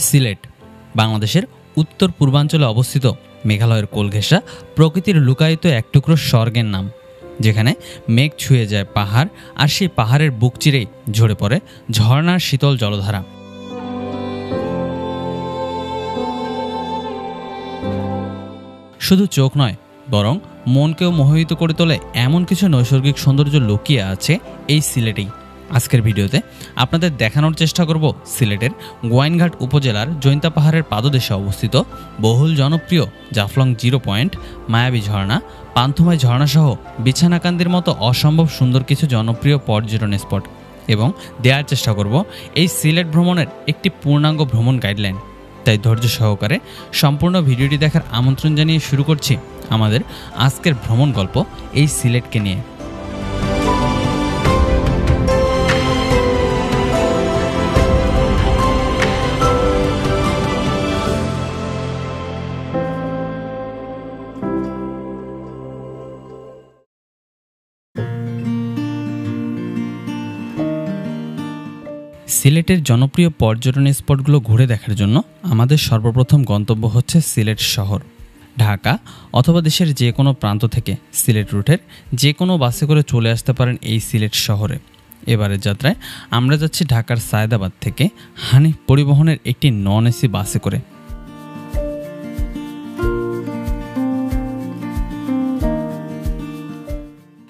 সিলেট বাংলাদেশের উত্তর পূর্বাঞ্চলে অবস্থিত মেঘালয়ের কোলঘেঁষা প্রকৃতির লুকায়িত এক টুকরো স্বর্গের নাম, যেখানে মেঘ ছুঁয়ে যায় পাহাড় আর সেই পাহাড়ের বুক চিরেই ঝরে পড়ে ঝর্ণার শীতল জলধারা। শুধু চোখ নয়, বরং মনকেও মোহিত করে তোলে এমন কিছু নৈসর্গিক সৌন্দর্য লুকিয়ে আছে এই সিলেটেই। আজকের ভিডিওতে আপনাদের দেখানোর চেষ্টা করব সিলেটের গোয়াইনঘাট উপজেলার জৈন্তা পাহাড়ের পাদদেশে অবস্থিত বহুল জনপ্রিয় জাফলং জিরো পয়েন্ট, মায়াবী ঝর্ণা, পান্থমাই ঝর্ণাসহ বিছানাকান্দির মতো অসম্ভব সুন্দর কিছু জনপ্রিয় পর্যটন স্পট, এবং দেওয়ার চেষ্টা করব এই সিলেট ভ্রমণের একটি পূর্ণাঙ্গ ভ্রমণ গাইডলাইন। তাই ধৈর্য সহকারে সম্পূর্ণ ভিডিওটি দেখার আমন্ত্রণ জানিয়ে শুরু করছি আমাদের আজকের ভ্রমণ গল্প এই সিলেটকে নিয়ে। সিলেটের জনপ্রিয় পর্যটন স্পটগুলো ঘুরে দেখার জন্য আমাদের সর্বপ্রথম গন্তব্য হচ্ছে সিলেট শহর। ঢাকা অথবা দেশের যে কোনো প্রান্ত থেকে সিলেট রুটের যে কোনো বাসে করে চলে আসতে পারেন এই সিলেট শহরে। এবারের যাত্রায় আমরা যাচ্ছি ঢাকার সায়েদাবাদ থেকে হানিফ পরিবহনের একটি নন এসি বাসে করে।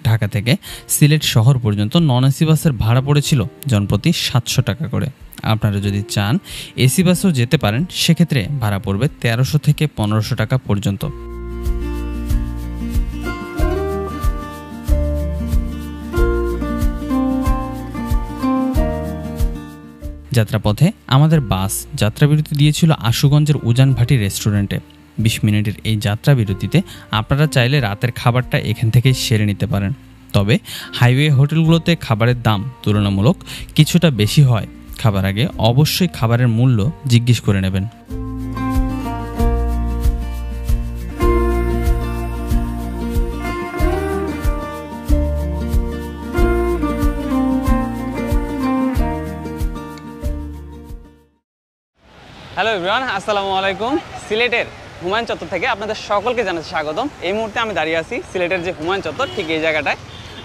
ঢাকা থেকে সিলেট শহর পর্যন্ত নন এসি বাসের ভাড়া পড়েছিল জনপ্রতি 700 টাকা করে। আপনারা যদি চান এসি বাসেও যেতে পারেন, সেক্ষেত্রে ভাড়া পড়বে 1300 থেকে 1500 টাকা পর্যন্ত। যাত্রাপথে আমাদের বাস যাত্রাবিরতি দিয়েছিল আশুগঞ্জের উজান ভাটি রেস্টুরেন্টে। 20 মিনিটের এই যাত্রা বিরতিতে আপনারা চাইলে রাতের খাবারটা এখান থেকেই সেরে নিতে পারেন। তবে হাইওয়ে হোটেলগুলোতে খাবারের দাম তুলনামূলক কিছুটা বেশি হয়। খাবার আগে অবশ্যই খাবারের মূল্য জিজ্ঞেস করে নেবেন। হ্যালো এভরিওয়ান, আসসালামু আলাইকুম। সিলেটের হুমায়ুন চত্বর থেকে আপনাদের সকলকে জানাচ্ছি স্বাগতম। এই মুহূর্তে আমি দাঁড়িয়ে আছি সিলেটের যে হুমায়ুন চত্বর, ঠিক এই জায়গাটায়।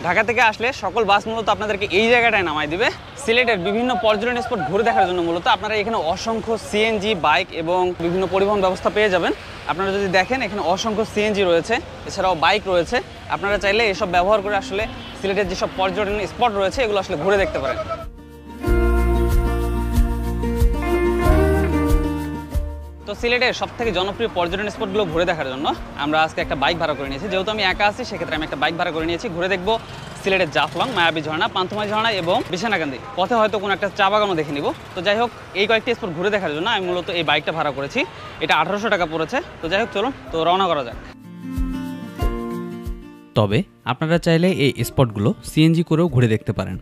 ঢাকা থেকে আসলে সকল বাস মূলত আপনাদেরকে এই জায়গাটায় নামাই দিবে। সিলেটের বিভিন্ন পর্যটন স্পট ঘুরে দেখার জন্য মূলত আপনারা এখানে অসংখ্য সিএনজি বাইক এবং বিভিন্ন পরিবহন ব্যবস্থা পেয়ে যাবেন। আপনারা যদি দেখেন এখানে অসংখ্য সিএনজি রয়েছে, এছাড়াও বাইক রয়েছে। আপনারা চাইলে এসব ব্যবহার করে আসলে সিলেটের যেসব পর্যটন স্পট রয়েছে এগুলো আসলে ঘুরে দেখতে পারেন। তো সিলেটের সবথেকে জনপ্রিয় পর্যটন স্পটগুলো ঘুরে দেখার জন্য আমরা আজকে একটা বাইক ভাড়া করে নিয়েছি। যেহেতু আমি একা আছি, সেক্ষেত্রে আমি একটা বাইক ভাড়া করে নিয়েছি। ঘুরে দেখবো সিলেটের জাফলং, মায়াবী ঝর্ণা, পান্থমাই ঝর্ণা এবং বিছানাকান্দি। পথে হয়তো কোনো একটা চা বাগানও দেখে নিব। তো যাই হোক, এই কয়েকটি স্পট ঘুরে দেখার জন্য আমি মূলত এই বাইকটা ভাড়া করেছি। এটা 1800 টাকা পড়েছে। তো যাই হোক, চলুন তো রওনা করা যাক। তবে আপনারা চাইলে এই স্পটগুলো সিএনজি করেও ঘুরে দেখতে পারেন।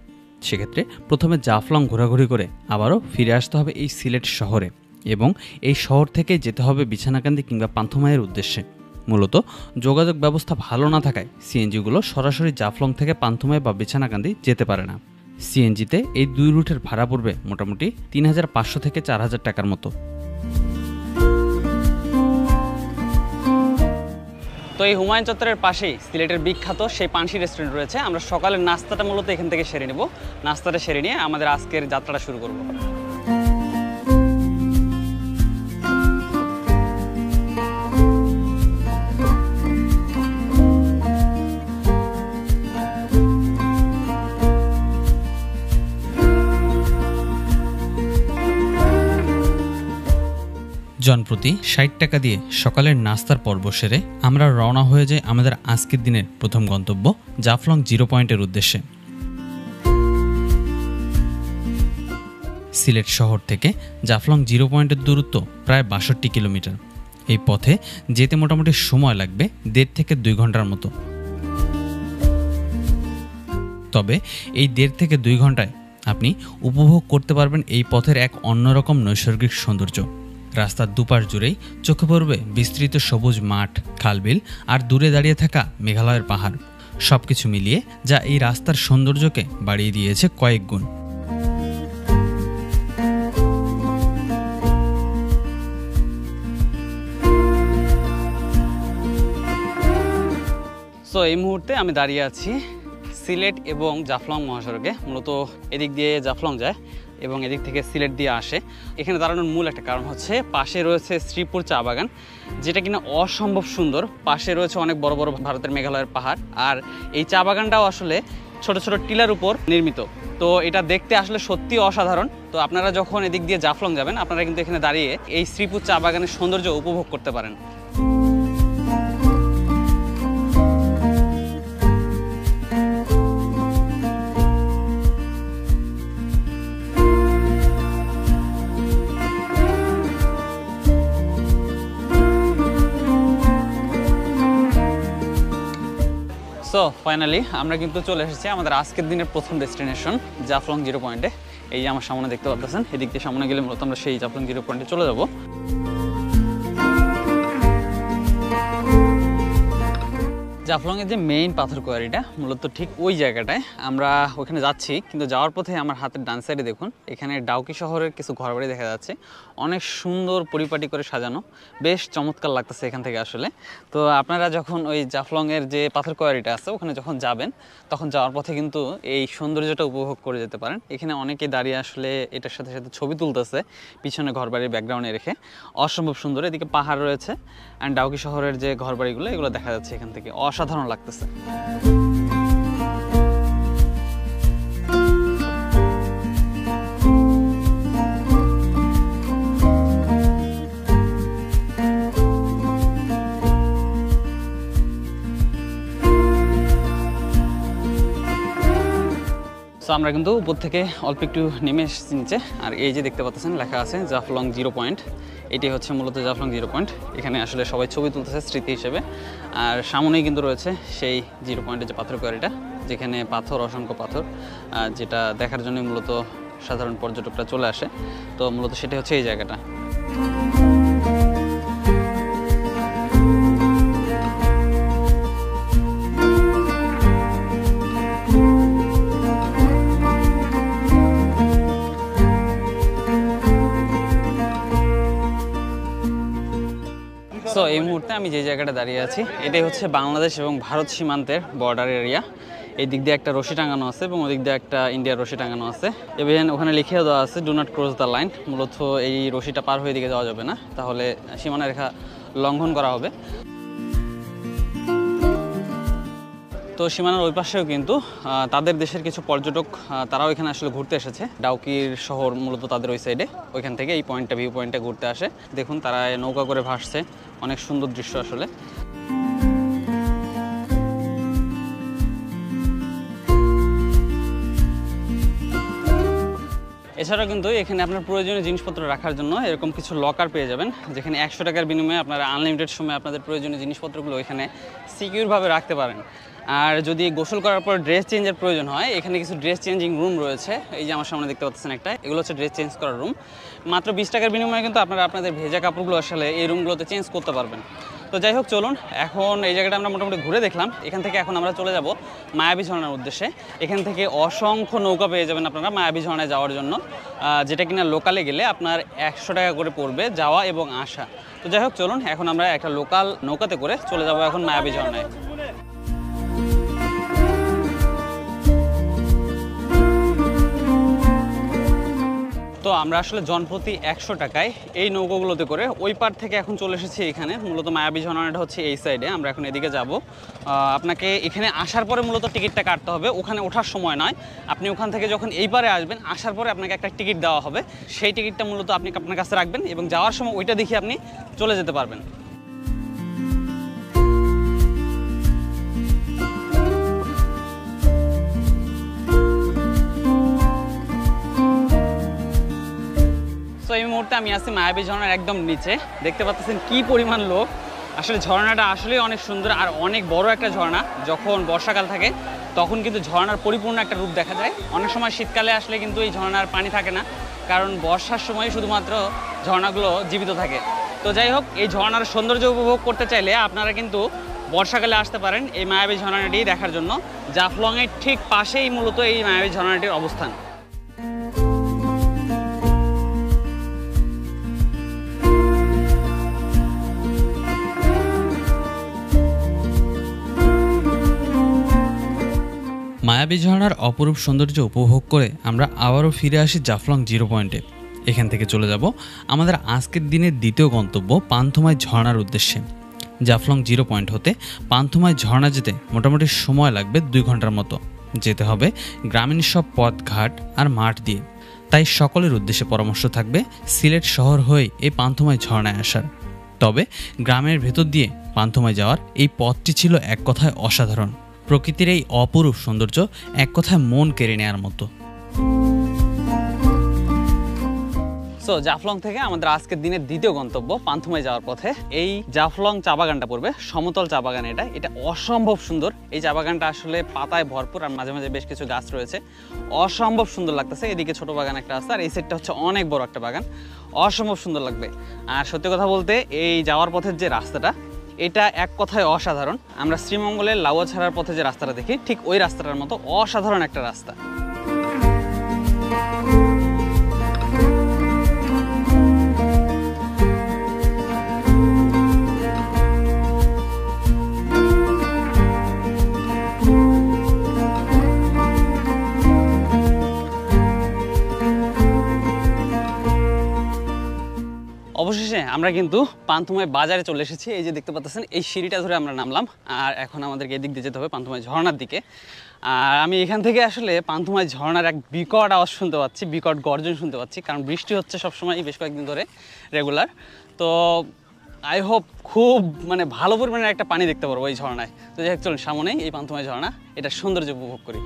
সেক্ষেত্রে প্রথমে জাফলং ঘোরাঘুরি করে আবারও ফিরে আসতে হবে এই সিলেট শহরে, এবং এই শহর থেকে যেতে হবে বিছানাকান্দি কিংবা পান্থমাইয়ের উদ্দেশ্যে। মূলত যোগাযোগ ব্যবস্থা ভালো না থাকায় সিএনজিগুলো সরাসরি জাফলং থেকে পান্থমাই বা বিছানাকান্দি যেতে পারে না। সিএনজিতে এই দুই রুটের ভাড়া পড়বে মোটামুটি 3500 থেকে 4000 টাকার মতো। তো এই হুমায়ুন চত্বরের পাশেই সিলেটের বিখ্যাত সেই পানসি রেস্টুরেন্ট রয়েছে। আমরা সকালের নাস্তাটা মূলত এখান থেকে সেরে নেব। নাস্তাটা সেরে নিয়ে আমাদের আজকের যাত্রাটা শুরু করব। জনপ্রতি 60 টাকা দিয়ে সকালের নাস্তার পর্ব সেরে আমরা রওনা হয়ে যাই আমাদের আজকের দিনের প্রথম গন্তব্য জাফলং জিরো পয়েন্টের উদ্দেশ্যে। সিলেট শহর থেকে জাফলং জিরো পয়েন্টের দূরত্ব প্রায় 62 কিলোমিটার। এই পথে যেতে মোটামুটি সময় লাগবে 1.5 থেকে 2 ঘন্টার মতো। তবে এই 1.5 থেকে 2 ঘন্টায় আপনি উপভোগ করতে পারবেন এই পথের এক অন্যরকম নৈসর্গিক সৌন্দর্য। রাস্তার দুপাশ জুড়েই চোখে পড়বে বিস্তৃত সবুজ মাঠ, খালবিল আর দূরে দাঁড়িয়ে থাকা মেঘালয়ের পাহাড়। সবকিছু মিলিয়ে যা এই রাস্তার সৌন্দর্যকে বাড়িয়ে দিয়েছে কয়েক গুণ। সো এই মুহূর্তে আমি দাঁড়িয়ে আছি সিলেট এবং জাফলং মহাসড়কে। মূলত এদিক দিয়ে জাফলং যায় এবং এদিক থেকে সিলেট দিয়ে আসে। এখানে দাঁড়ানোর মূল একটা কারণ হচ্ছে পাশে রয়েছে শ্রীপুর চা বাগান, যেটা কিনা অসম্ভব সুন্দর। পাশে রয়েছে অনেক বড় বড় ভারতের মেঘালয়ের পাহাড়, আর এই চা বাগানটাও আসলে ছোট ছোট টিলার উপর নির্মিত। তো এটা দেখতে আসলে সত্যি অসাধারণ। তো আপনারা যখন এদিক দিয়ে জাফলং যাবেন, আপনারা কিন্তু এখানে দাঁড়িয়ে এই শ্রীপুর চা বাগানের সৌন্দর্য উপভোগ করতে পারেন। সো ফাইনালি আমরা কিন্তু চলে এসেছি আমাদের আজকের দিনের প্রথম ডেস্টিনেশন জাফলং জিরো পয়েন্টে। এই যে আমার সামনে দেখতে পাচ্ছেন, এদিক দিয়ে সামনে গেলে মূলত আমরা সেই জাফলং জিরো পয়েন্টে চলে যাব। জাফলংয়ের যে মেইন পাথর কোয়ারিটা মূলত ঠিক ওই জায়গাটায় আমরা ওখানে যাচ্ছি, কিন্তু যাওয়ার পথে আমার হাতের ডান সাইডে দেখুন এখানে ডাউকি শহরের কিছু ঘরবাড়ি দেখা যাচ্ছে, অনেক সুন্দর পরিপাটি করে সাজানো, বেশ চমৎকার লাগতেছে এখান থেকে আসলে। তো আপনারা যখন ওই জাফলংয়ের যে পাথর কোয়ারিটা আছে ওখানে যখন যাবেন, তখন যাওয়ার পথে কিন্তু এই সৌন্দর্যটা উপভোগ করে যেতে পারেন। এখানে অনেকে দাঁড়িয়ে আসলে এটার সাথে সাথে ছবি তুলতেছে পিছনে ঘরবাড়ির ব্যাকগ্রাউন্ডে রেখে, অসম্ভব সুন্দর। এদিকে পাহাড় রয়েছে অ্যান্ড ডাউকি শহরের যে ঘরবাড়িগুলো এগুলো দেখা যাচ্ছে এখান থেকে, অসাধারণ লাগতেছে। সো আমরা কিন্তু উপর থেকে অল্প একটু নেমে এসেছি নিচে, আর এই যে দেখতে পাচ্ছেন লেখা আছে জাফলং জিরো পয়েন্ট। এটি হচ্ছে মূলত জাফলং জিরো পয়েন্ট। এখানে আসলে সবাই ছবি তুলতেছে স্মৃতি হিসেবে, আর সামনেই কিন্তু রয়েছে সেই জিরো পয়েন্টের যে পাথর কোয়ারিটা, যেখানে পাথর, অসংখ্য পাথর, যেটা দেখার জন্য মূলত সাধারণ পর্যটকরা চলে আসে। তো মূলত সেটা হচ্ছে এই জায়গাটা। সো এই মুহূর্তে আমি যে জায়গাটা দাঁড়িয়ে আছি এটাই হচ্ছে বাংলাদেশ এবং ভারত সীমান্তের বর্ডার এরিয়া। এই দিক দিয়ে একটা রশি টাঙানো আছে এবং ওদিক দিয়ে একটা ইন্ডিয়ার রশি টাঙানো আছে, এবং ওখানে লিখেও দেওয়া আছে do not cross the line. মূলত এই রশিটা পার হয়ে দিকে যাওয়া যাবে না, তাহলে সীমানা রেখা লঙ্ঘন করা হবে। তো সীমানার ওই পাশেও কিন্তু তাদের দেশের কিছু পর্যটক তারাও এখানে আসলে ঘুরতে এসেছে। ডাউকির শহর মূলত তাদের ওই সাইডে, ওইখান থেকে এই পয়েন্টটা, ভিউ পয়েন্টটা ঘুরতে আসে। দেখুন তারা নৌকা করে ভাসছে, অনেক সুন্দর দৃশ্য আসলে। এছাড়াও কিন্তু এখানে আপনার প্রয়োজনীয় জিনিসপত্র রাখার জন্য এরকম কিছু লকার পেয়ে যাবেন, যেখানে 100 টাকার বিনিময়ে আপনারা আনলিমিটেড সময় আপনাদের প্রয়োজনীয় জিনিসপত্রগুলো এখানে সিকিউরভাবে রাখতে পারেন। আর যদি গোসল করার পর ড্রেস চেঞ্জের প্রয়োজন হয়, এখানে কিছু ড্রেস চেঞ্জিং রুম রয়েছে। এই যে আমার সামনে দেখতে পাচ্ছেন একটা, এগুলো হচ্ছে ড্রেস চেঞ্জ করার রুম। মাত্র 20 টাকার বিনিময়ে কিন্তু আপনারা আপনাদের ভেজা কাপড়গুলো আসলে এই রুমগুলোতে চেঞ্জ করতে পারবেন। তো যাই হোক, চলুন এখন এই জায়গাটা আমরা মোটামুটি ঘুরে দেখলাম। এখান থেকে এখন আমরা চলে যাব মায়াবী ঝর্ণার উদ্দেশ্যে। এখান থেকে অসংখ্য নৌকা পেয়ে যাবেন আপনারা মায়াবী ঝর্ণায় যাওয়ার জন্য, যেটা কিনা লোকালে গেলে আপনার 100 টাকা করে পড়বে যাওয়া এবং আসা। তো যাই হোক, চলুন এখন আমরা একটা লোকাল নৌকাতে করে চলে যাব এখন মায়াবী ঝর্ণায়। তো আমরা আসলে জনপ্রতি 100 টাকায় এই নৌকাগুলোতে করে ওই পার থেকে এখন চলে এসেছি এখানে। মূলত মায়াবী ঝর্ণাটা হচ্ছে এই সাইডে, আমরা এখন এদিকে যাব। আপনাকে এখানে আসার পরে মূলত টিকিটটা কাটতে হবে, ওখানে ওঠার সময় নয়। আপনি ওখান থেকে যখন এই পারে আসবেন, আসার পরে আপনাকে একটা টিকিট দেওয়া হবে। সেই টিকিটটা মূলত আপনি আপনার কাছে রাখবেন এবং যাওয়ার সময় ওইটা দেখে আপনি চলে যেতে পারবেন। তো এই মুহূর্তে আমি আছি মায়াবী ঝর্ণার একদম নিচে। দেখতে পাচ্ছেন কি পরিমাণ লোক। আসলে ঝর্ণাটা আসলেই অনেক সুন্দর আর অনেক বড় একটা ঝর্ণা। যখন বর্ষাকাল থাকে তখন কিন্তু ঝর্ণার পরিপূর্ণ একটা রূপ দেখা যায়। অনেক সময় শীতকালে আসলে কিন্তু এই ঝর্ণার পানি থাকে না, কারণ বর্ষার সময় শুধুমাত্র ঝর্ণাগুলো জীবিত থাকে। তো যাই হোক, এই ঝর্ণার সৌন্দর্য উপভোগ করতে চাইলে আপনারা কিন্তু বর্ষাকালে আসতে পারেন এই মায়াবী ঝর্ণাটি দেখার জন্য। জাফলংয়ের ঠিক পাশেই মূলত এই মায়াবী ঝর্ণাটির অবস্থান। মায়াবী ঝর্ণার অপরূপ সৌন্দর্য উপভোগ করে আমরা আবারও ফিরে আসি জাফলং জিরো পয়েন্টে। এখান থেকে চলে যাব আমাদের আজকের দিনের দ্বিতীয় গন্তব্য পান্থমাই ঝর্ণার উদ্দেশ্যে। জাফলং জিরো পয়েন্ট হতে পান্থমাই ঝর্ণা যেতে মোটামুটি সময় লাগবে 2 ঘন্টার মতো। যেতে হবে গ্রামীণ সব পথ ঘাট আর মাঠ দিয়ে। তাই সকলের উদ্দেশ্যে পরামর্শ থাকবে সিলেট শহর হয়ে এই পান্থমাই ঝর্ণায় আসার। তবে গ্রামের ভেতর দিয়ে পান্থমাই যাওয়ার এই পথটি ছিল এক কথায় অসাধারণ। প্রকৃতির এই অপরূপ সৌন্দর্য এক কথায় মন কেড়ে নেওয়ার মতো। সো জাফলং থেকে আমাদের আজকের দিনের দ্বিতীয় গন্তব্য পান্থমাই যাওয়ার পথে এই জাফলং চা বাগানটা পড়বে, সমতল চা বাগান। এটা অসম্ভব সুন্দর। এই চা বাগানটা আসলে পাতায় ভরপুর আর মাঝে মাঝে বেশ কিছু গাছ রয়েছে, অসম্ভব সুন্দর লাগতেছে। এদিকে ছোট বাগান একটা আছে আর এই সাইডটা হচ্ছে অনেক বড় একটা বাগান, অসম্ভব সুন্দর লাগবে। আর সত্যি কথা বলতে এই যাওয়ার পথের যে রাস্তাটা এটা এক কথায় অসাধারণ। আমরা শ্রীমঙ্গলের লাউয়া ছাড়ার পথে যে রাস্তাটা দেখি ঠিক ওই রাস্তাটার মতো অসাধারণ একটা রাস্তা। অবশেষে আমরা কিন্তু পান্থমাই বাজারে চলে এসেছি। এই যে দেখতে পাচ্ছেন এই সিঁড়িটা ধরে আমরা নামলাম আর এখন আমাদেরকে এদিক দিয়ে যেতে হবে পান্থমাই ঝর্ণার দিকে। আর আমি এখান থেকে আসলে পান্থমাই ঝর্ণার এক বিকট আওয়াজ শুনতে পাচ্ছি, বিকট গর্জন শুনতে পাচ্ছি, কারণ বৃষ্টি হচ্ছে সবসময় বেশ কয়েকদিন ধরে রেগুলার। তো আই হোপ খুব ভালো পরিমাণে একটা পানি দেখতে পারবো এই ঝর্ণায়। তো যাই হোক চলুন সামনেই এই পান্থমাই ঝর্ণা, এটা সৌন্দর্য উপভোগ করি।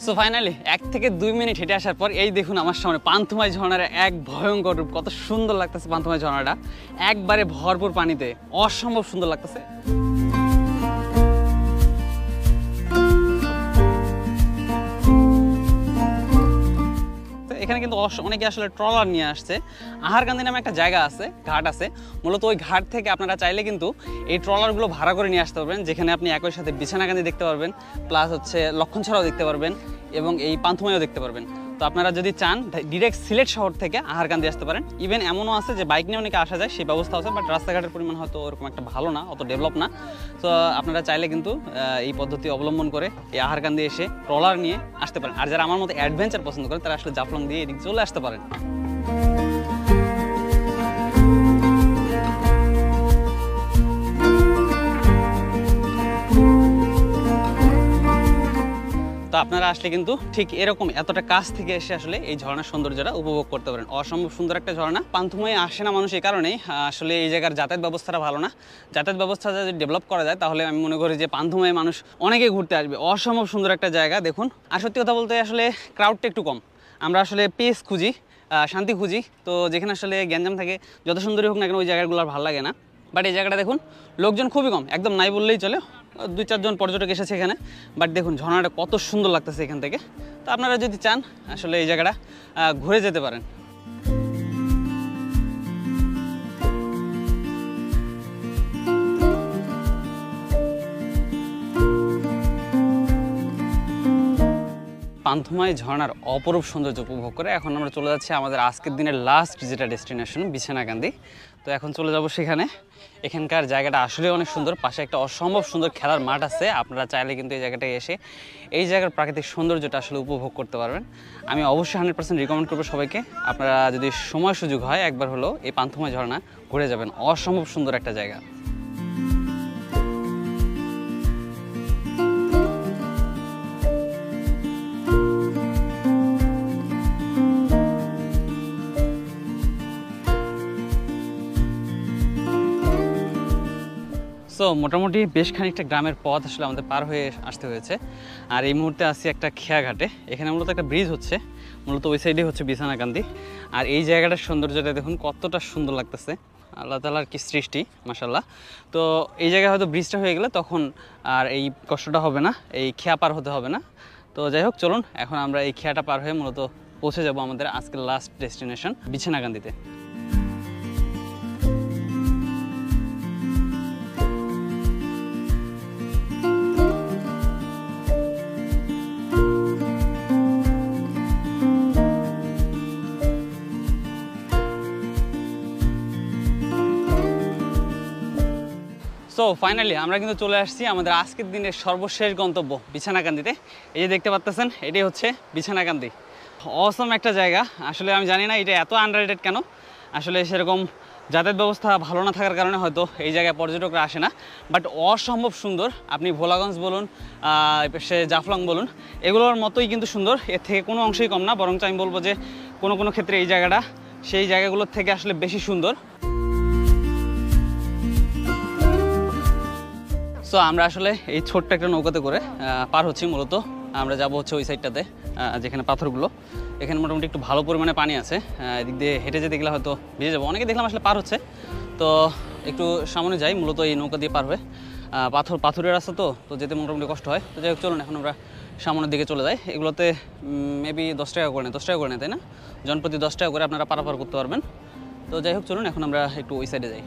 সো ফাইনালি 1 থেকে 2 মিনিট হেঁটে আসার পর এই দেখুন আমার সামনে পান্থমাই ঝর্ণার এক ভয়ঙ্কর রূপ। কত সুন্দর লাগতেছে পান্থমাই ঝর্ণাটা, একবারে ভরপুর পানিতে, অসম্ভব সুন্দর লাগতেছে। এখানে কিন্তু অনেকে আসলে ট্রলার নিয়ে আসছে। আহারকান্দি নামে একটা জায়গা আছে, ঘাট আছে, মূলত ওই ঘাট থেকে আপনারা চাইলে কিন্তু এই ট্রলারগুলো ভাড়া করে নিয়ে আসতে পারবেন, যেখানে আপনি একই সাথে বিছানাকান্দি দেখতে পারবেন, প্লাস হচ্ছে লক্ষণছড়াও দেখতে পারবেন এবং এই পান্থমাইও দেখতে পারবেন। তো আপনারা যদি চান ডিরেক্ট সিলেট শহর থেকে আহারকান্দি আসতে পারেন। ইভেন এমনও আছে যে বাইক নিয়ে অনেকে আসা যায়, সেই ব্যবস্থা আছে, বাট রাস্তাঘাটের পরিমাণ হয়তো ওরকম একটা ভালো না, অত ডেভেলপ না। তো আপনারা চাইলে কিন্তু এই পদ্ধতি অবলম্বন করে এই আহারকান্দি এসে ট্রলার নিয়ে আসতে পারেন। আর যারা আমার মতো অ্যাডভেঞ্চার পছন্দ করেন তারা আসলে জাফলং দিয়ে এদিকে চলে আসতে পারেন। তো আপনারা আসলে কিন্তু ঠিক এরকম এতটা কাছ থেকে এসে আসলে এই ঝর্ণার সৌন্দর্যটা উপভোগ করতে পারেন। অসম্ভব সুন্দর একটা ঝর্ণা। পান্থমাই আসে না মানুষ এই কারণেই, আসলে এই জায়গার যাতায়াত ব্যবস্থাটা ভালো না। যাতায়াত ব্যবস্থা যদি ডেভেলপ করা যায় তাহলে আমি মনে করি যে পান্থমাই মানুষ অনেকে ঘুরতে আসবে। অসম্ভব সুন্দর একটা জায়গা দেখুন। আর সত্যি কথা বলতে আসলে ক্রাউডটা একটু কম। আমরা আসলে পিস খুঁজি, শান্তি খুঁজি, তো যেখানে আসলে গ্যাঞ্জাম থাকে, যত সুন্দরই হোক না কেন ওই জায়গাগুলো আর ভালো লাগে না। বাট এই জায়গাটা দেখুন লোকজন খুবই কম, একদম নাই বললেই চলে। 2-4 জন পর্যটক এসেছে এখানে, বাট দেখুন ঝর্ণাটা কত সুন্দর লাগতেছে এখান থেকে। তো আপনারা যদি চান আসলে এই জায়গাটা ঘুরে যেতে পারেন। পান্থমাই ঝর্ণার অপরূপ সৌন্দর্য উপভোগ করে এখন আমরা চলে যাচ্ছি আমাদের আজকের দিনের লাস্ট যেটা ডেস্টিনেশন বিছানাকান্দি। তো এখন চলে যাব সেখানে। এখানকার জায়গাটা আসলে অনেক সুন্দর, পাশে একটা অসম্ভব সুন্দর খেলার মাঠ আছে। আপনারা চাইলে কিন্তু এই জায়গাটায় এসে এই জায়গার প্রাকৃতিক সৌন্দর্যটা আসলে উপভোগ করতে পারবেন। আমি অবশ্যই 100% রিকমেন্ড করবো সবাইকে, আপনারা যদি সময় সুযোগ হয় একবার হলো এই পান্থমাই ঝর্ণা ঘুরে যাবেন। অসম্ভব সুন্দর একটা জায়গা। সো মোটামুটি বেশ খানিকটা গ্রামের পথ আসলে আমাদের পার হয়ে আসতে হয়েছে। আর এই মুহূর্তে আছি একটা খেয়াঘাটে। এখানে মূলত একটা ব্রিজ হচ্ছে, মূলত ওই সাইডে হচ্ছে বিছানাকান্দি। আর এই জায়গাটার সৌন্দর্যটা দেখুন কতটা সুন্দর লাগতেছে, আল্লাহ তাআলার কি সৃষ্টি মাশাআল্লাহ। তো এই জায়গায় হয়তো ব্রিজটা হয়ে গেলে তখন আর এই কষ্টটা হবে না, এই খেয়া পার হতে হবে না। তো যাই হোক চলুন এখন আমরা এই খেয়াটা পার হয়ে মূলত পৌঁছে যাব আমাদের আজকের লাস্ট ডেস্টিনেশন বিছানাকান্দিতে। সো ফাইনালি আমরা কিন্তু চলে আসছি আমাদের আজকের দিনের সর্বশেষ গন্তব্য বিছানাকান্দিতে। এই যে দেখতে পাচ্ছেন, এটাই হচ্ছে বিছানাকান্দি। অসম একটা জায়গা। আসলে আমি জানি না এটা এত আন্ডাররেটেড কেন। আসলে সেরকম যাতায়াত ব্যবস্থা ভালো না থাকার কারণে হয়তো এই জায়গায় পর্যটকরা আসে না, বাট অসম্ভব সুন্দর। আপনি ভোলাগঞ্জ বলুন, সে জাফলং বলুন, এগুলোর মতোই কিন্তু সুন্দর, এর থেকে কোনো অংশই কম না। বরঞ্চ আমি বলবো যে কোনো কোনো ক্ষেত্রে এই জায়গাটা সেই জায়গাগুলোর থেকে আসলে বেশি সুন্দর। সো আমরা আসলে এই ছোট্ট একটা নৌকাতে করে পার হচ্ছি। মূলত আমরা যাব হচ্ছে ওই সাইডটাতে যেখানে পাথরগুলো, এখানে মোটামুটি একটু ভালো পরিমাণে পানি আছে। এদিক দিয়ে হেঁটে যেতে গেলে হয়তো ভিজে যাবো। অনেকে দেখলাম আসলে পার হচ্ছে, তো একটু সামনে যাই। মূলত এই নৌকা দিয়ে পার হয়ে পাথরের রাস্তা তো যেতে মোটামুটি কষ্ট হয়। তো যাই হোক, চলুন এখন আমরা সামনের দিকে চলে যাই। এগুলোতে মেবি 10 টাকা করে নেয়, 10 টাকা করে নেয়, তাই না? জনপ্রতি 10 টাকা করে আপনারা পারাপার করতে পারবেন। তো যাই হোক, চলুন এখন আমরা একটু ওই সাইডে যাই।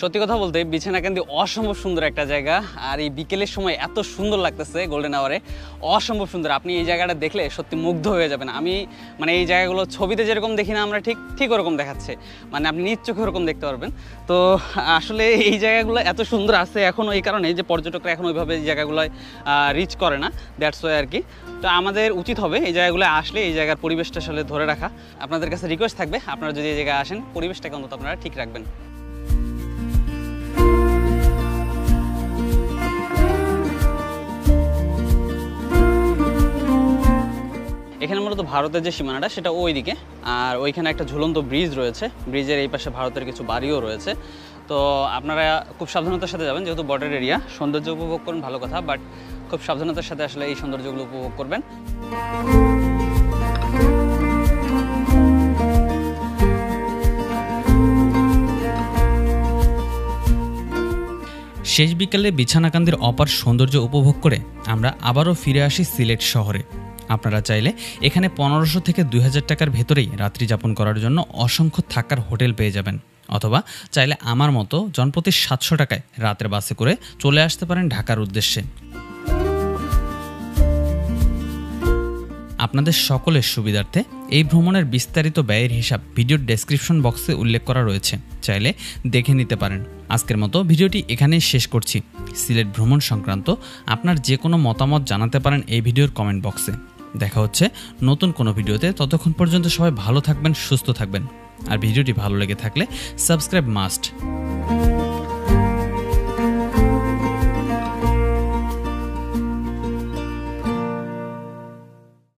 সত্যি কথা বলতে বিছানাকান্দি অসম্ভব সুন্দর একটা জায়গা। আর এই বিকেলের সময় এত সুন্দর লাগতেছে, গোল্ডেন আওয়ারে অসম্ভব সুন্দর। আপনি এই জায়গাটা দেখলে সত্যি মুগ্ধ হয়ে যাবেন। আমি মানে এই জায়গাগুলো ছবিতে যেরকম দেখি না আমরা, ঠিক ওরকম দেখাচ্ছে, মানে আপনি নিজ চোখে ওরকম দেখতে পারবেন। তো আসলে এই জায়গাগুলো এত সুন্দর আছে এখন এই কারণে যে পর্যটকরা এখন ওইভাবে এই জায়গাগুলোয় রিচ করে না, দ্যাটস ওয়াই আর কি। তো আমাদের উচিত হবে এই জায়গাগুলো আসলে এই জায়গার পরিবেশটা আসলে ধরে রাখা। আপনাদের কাছে রিকোয়েস্ট থাকবে, আপনারা যদি এই জায়গায় আসেন পরিবেশটাকে অন্তত আপনারা ঠিক রাখবেন। এখানে মূলত ভারতের যে সীমানাটা সেটা ওইদিকে, আর ওইখানে একটা ঝুলন্ত ব্রিজ রয়েছে। ব্রিজের এই পাশে ভারতের কিছু বাড়িও রয়েছে। তো আপনারা খুব সাবধানতার সাথে যাবেন, যেহেতু বর্ডার এরিয়া। সৌন্দর্য উপভোগ করুন ভালো কথা, বাট খুব সাবধানতার সাথে আসলে এই সৌন্দর্যগুলো উপভোগ করবেন। শেষ বিকালে বিছানাকান্দির অপার সৌন্দর্য উপভোগ করে আমরা আবারও ফিরে আসি সিলেট শহরে। আপনারা চাইলে এখানে 1500 থেকে 2000 টাকার ভেতরেই রাত্রি যাপন করার জন্য অসংখ্য থাকার হোটেল পেয়ে যাবেন, অথবা চাইলে আমার মতো জনপ্রতি 700 টাকায় রাতের বাসে করে চলে আসতে পারেন ঢাকার উদ্দেশ্যে। আপনাদের সকলের সুবিধার্থে এই ভ্রমণের বিস্তারিত ব্যয়ের হিসাব ভিডিওর ডেসক্রিপশন বক্সে উল্লেখ করা রয়েছে, চাইলে দেখে নিতে পারেন। আজকের মতো ভিডিওটি এখানেই শেষ করছি। সিলেট ভ্রমণ সংক্রান্ত আপনার যে কোনো মতামত জানাতে পারেন এই ভিডিওর কমেন্ট বক্সে। দেখা হচ্ছে নতুন কোনো ভিডিওতে। ততক্ষণ পর্যন্ত সবাই ভালো থাকবেন, সুস্থ থাকবেন। আর ভিডিওটি ভালো লেগে থাকলে সাবস্ক্রাইব মাস্ট।